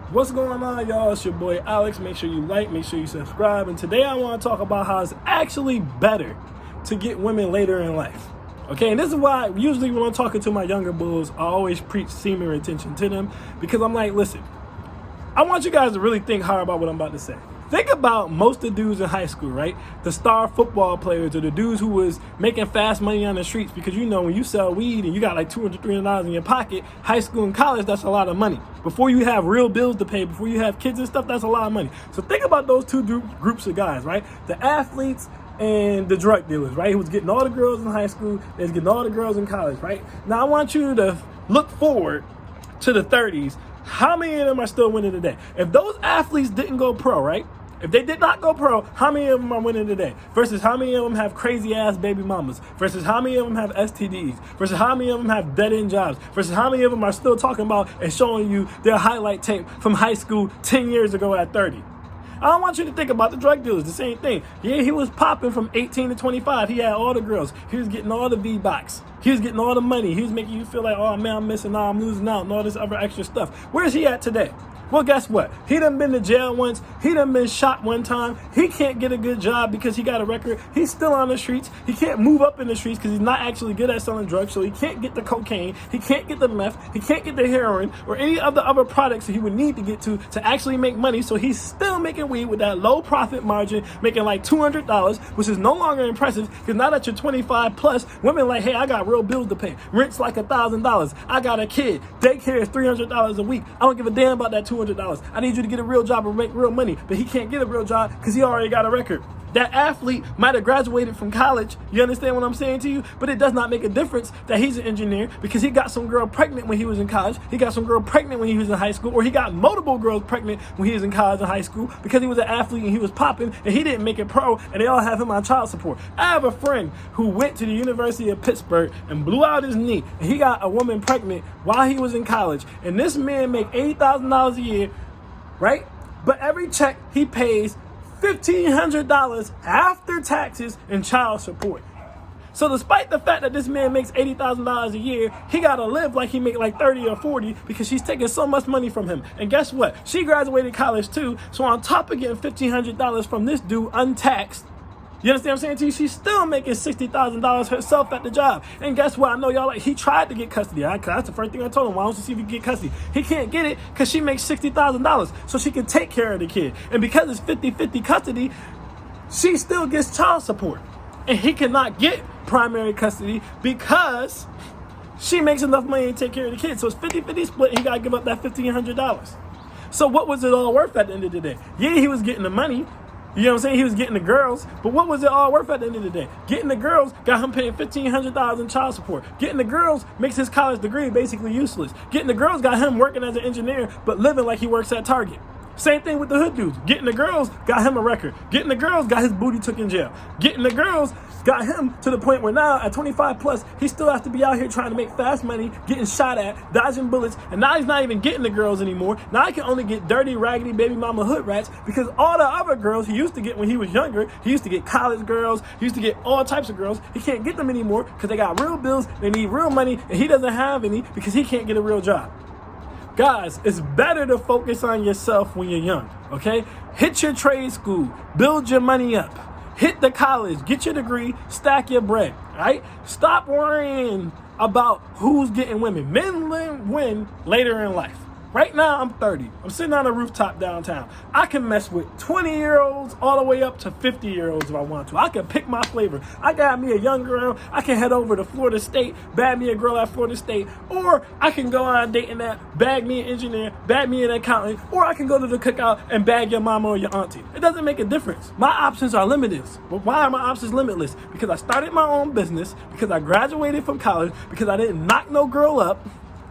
What's going on, y'all? It's your boy Alex. Make sure you like, make sure you subscribe. And today I want to talk about how it's actually better to get women later in life. Okay, and this is why usually when I'm talking to my younger bulls, I always preach semen retention to them, because I'm like, listen, I want you guys to really think hard about what I'm about to say. Think about most of the dudes in high school, right? The star football players, or the dudes who was making fast money on the streets, because you know when you sell weed and you got like $200, $300 in your pocket, high school and college, that's a lot of money. Before you have real bills to pay, before you have kids and stuff, that's a lot of money. So think about those two groups of guys, right? The athletes and the drug dealers, right? Who was getting all the girls in high school, they was getting all the girls in college, right? Now I want you to look forward to the 30s. How many of them are still winning today? If those athletes didn't go pro, right? If they did not go pro, how many of them are winning today? Versus how many of them have crazy ass baby mamas? Versus how many of them have STDs? Versus how many of them have dead end jobs? Versus how many of them are still talking about and showing you their highlight tape from high school 10 years ago at 30? I don't want you to think about the drug dealers, the same thing. Yeah, he was popping from 18 to 25. He had all the girls. He was getting all the V-Box. He was getting all the money. He was making you feel like, oh man, I'm missing out, I'm losing out, and all this other extra stuff. Where's he at today? Well, guess what? He done been to jail once. He done been shot one time. He can't get a good job because he got a record. He's still on the streets. He can't move up in the streets because he's not actually good at selling drugs. So he can't get the cocaine. He can't get the meth. He can't get the heroin or any of the other products that he would need to get to actually make money. So he's still making weed with that low profit margin, making like $200, which is no longer impressive because now that you're 25 plus, women like, hey, I got real bills to pay. Rent's like $1,000. I got a kid. Daycare is $300 a week. I don't give a damn about that $200. I need you to get a real job and make real money. But he can't get a real job because he already got a record. That athlete might have graduated from college. You understand what I'm saying to you? But it does not make a difference that he's an engineer because he got some girl pregnant when he was in college. He got some girl pregnant when he was in high school, or he got multiple girls pregnant when he was in college and high school because he was an athlete and he was popping and he didn't make it pro, and they all have him on child support. I have a friend who went to the University of Pittsburgh and blew out his knee, and he got a woman pregnant while he was in college, and this man make $80,000 a year, right? But every check he pays $1,500 after taxes and child support. So despite the fact that this man makes $80,000 a year, he gotta live like he make like 30 or 40 because she's taking so much money from him. And guess what? She graduated college too. So on top of getting $1,500 from this dude untaxed, you understand what I'm saying to you? She's still making $60,000 herself at the job. And guess what? I know y'all like, he tried to get custody. That's the first thing I told him. Why don't you see if you can get custody? He can't get it because she makes $60,000 so she can take care of the kid. And because it's 50-50 custody, she still gets child support. And he cannot get primary custody because she makes enough money to take care of the kid. So it's 50-50 split, and he got to give up that $1,500. So what was it all worth at the end of the day? Yeah, he was getting the money. You know what I'm saying? He was getting the girls, but what was it all worth at the end of the day? Getting the girls got him paying $1,500 in child support. Getting the girls makes his college degree basically useless. Getting the girls got him working as an engineer, but living like he works at Target. Same thing with the hood dudes. Getting the girls got him a record. Getting the girls got his booty took in jail. Getting the girls got him to the point where now at 25 plus, he still has to be out here trying to make fast money, getting shot at, dodging bullets, and now he's not even getting the girls anymore. Now he can only get dirty, raggedy baby mama hood rats because all the other girls he used to get when he was younger, he used to get college girls, he used to get all types of girls. He can't get them anymore because they got real bills, they need real money, and he doesn't have any because he can't get a real job. Guys, it's better to focus on yourself when you're young, okay? Hit your trade school, build your money up, hit the college, get your degree, stack your bread, right? Stop worrying about who's getting women. Men win later in life. Right now, I'm 30. I'm sitting on a rooftop downtown. I can mess with 20-year-olds all the way up to 50-year-olds if I want to. I can pick my flavor. I got me a young girl. I can head over to Florida State, bag me a girl at Florida State. Or I can go on a dating app, bag me an engineer, bag me an accountant. Or I can go to the cookout and bag your mama or your auntie. It doesn't make a difference. My options are limitless. But why are my options limitless? Because I started my own business, because I graduated from college, because I didn't knock no girl up,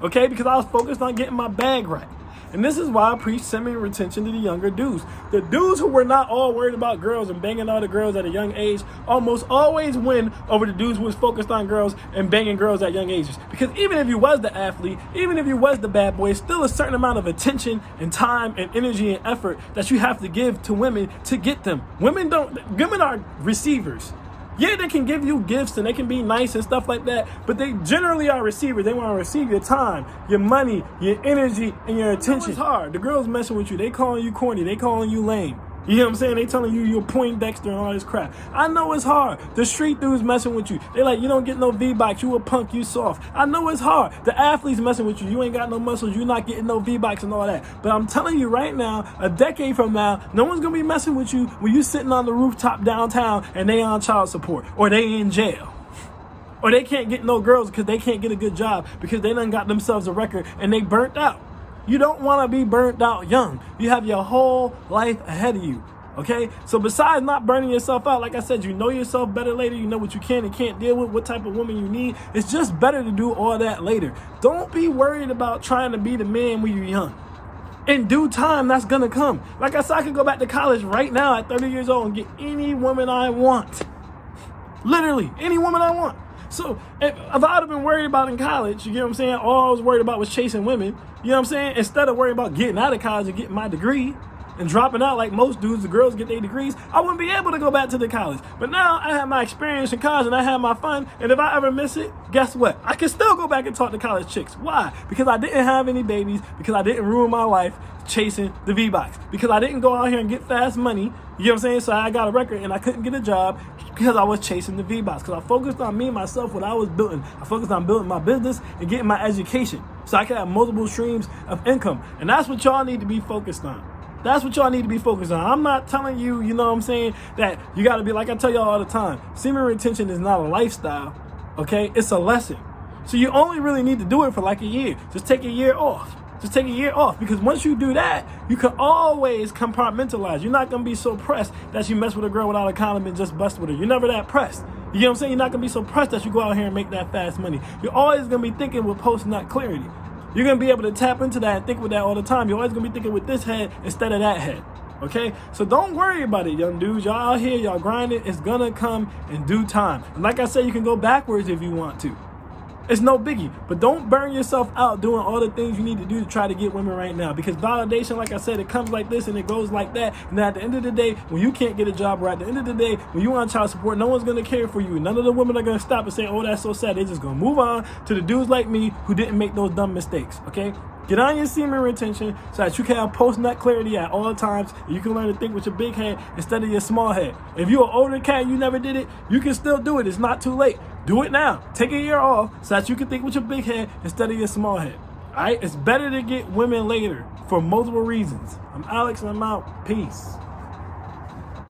okay, because I was focused on getting my bag right. And this is why I preach semen retention to the younger dudes. The dudes who were not all worried about girls and banging all the girls at a young age almost always win over the dudes who was focused on girls and banging girls at young ages. Because even if you was the athlete, even if you was the bad boy, it's still a certain amount of attention and time and energy and effort that you have to give to women to get them. Women are receivers. Yeah, they can give you gifts and they can be nice and stuff like that, but they generally are receivers. They want to receive your time, your money, your energy, and your attention. It's hard. The girls messing with you. They calling you corny. They calling you lame. You know what I'm saying? They telling you you're Poindexter and all this crap. I know it's hard. The street dudes messing with you. They like, you don't get no V-Box. You a punk. You soft. I know it's hard. The athletes messing with you. You ain't got no muscles. You're not getting no V-Box and all that. But I'm telling you right now, a decade from now, no one's going to be messing with you when you sitting on the rooftop downtown and they on child support or they in jail. Or they can't get no girls because they can't get a good job because they done got themselves a record and they burnt out. You don't want to be burnt out young. You have your whole life ahead of you, okay? So besides not burning yourself out, like I said, you know yourself better later. You know what you can and can't deal with, what type of woman you need. It's just better to do all that later. Don't be worried about trying to be the man when you're young. In due time, that's going to come. Like I said, I could go back to college right now at 30 years old and get any woman I want. Literally, any woman I want. So if I'd have been worried about in college, you get what I'm saying? All I was worried about was chasing women. You know what I'm saying? Instead of worrying about getting out of college and getting my degree and dropping out like most dudes, the girls get their degrees, I wouldn't be able to go back to the college. But now I have my experience in college and I have my fun. And if I ever miss it, guess what? I can still go back and talk to college chicks. Why? Because I didn't have any babies, because I didn't ruin my life chasing the V-Box, because I didn't go out here and get fast money. You know what I'm saying? So I got a record and I couldn't get a job because I was chasing the V-Box, because I focused on me, myself, what I was building. I focused on building my business and getting my education so I could have multiple streams of income. And that's what y'all need to be focused on. That's what y'all need to be focused on. I'm not telling you, you know what I'm saying, that you got to be, like I tell y'all all the time, semen retention is not a lifestyle, okay? It's a lesson. So you only really need to do it for like a year. Just take a year off. Just take a year off, because once you do that, you can always compartmentalize. You're not going to be so pressed that you mess with a girl without a condom and just bust with her. You're never that pressed. You know what I'm saying? You're not going to be so pressed that you go out here and make that fast money. You're always going to be thinking with post-nut clarity. You're going to be able to tap into that and think with that all the time. You're always going to be thinking with this head instead of that head. Okay? So don't worry about it, young dudes. Y'all out here, y'all grinding. It's going to come in due time. And like I said, you can go backwards if you want to. It's no biggie, but don't burn yourself out doing all the things you need to do to try to get women right now, because validation, like I said, it comes like this and it goes like that. And at the end of the day, when you can't get a job, or at the end of the day, when you want child support, no one's going to care for you. None of the women are going to stop and say, oh, that's so sad. They're just going to move on to the dudes like me who didn't make those dumb mistakes, okay? Get on your semen retention so that you can have post-nut clarity at all times. And you can learn to think with your big head instead of your small head. If you're an older cat and you never did it, you can still do it. It's not too late. Do it now. Take a year off so that you can think with your big head instead of your small head. All right? It's better to get women later for multiple reasons. I'm Alex and I'm out. Peace.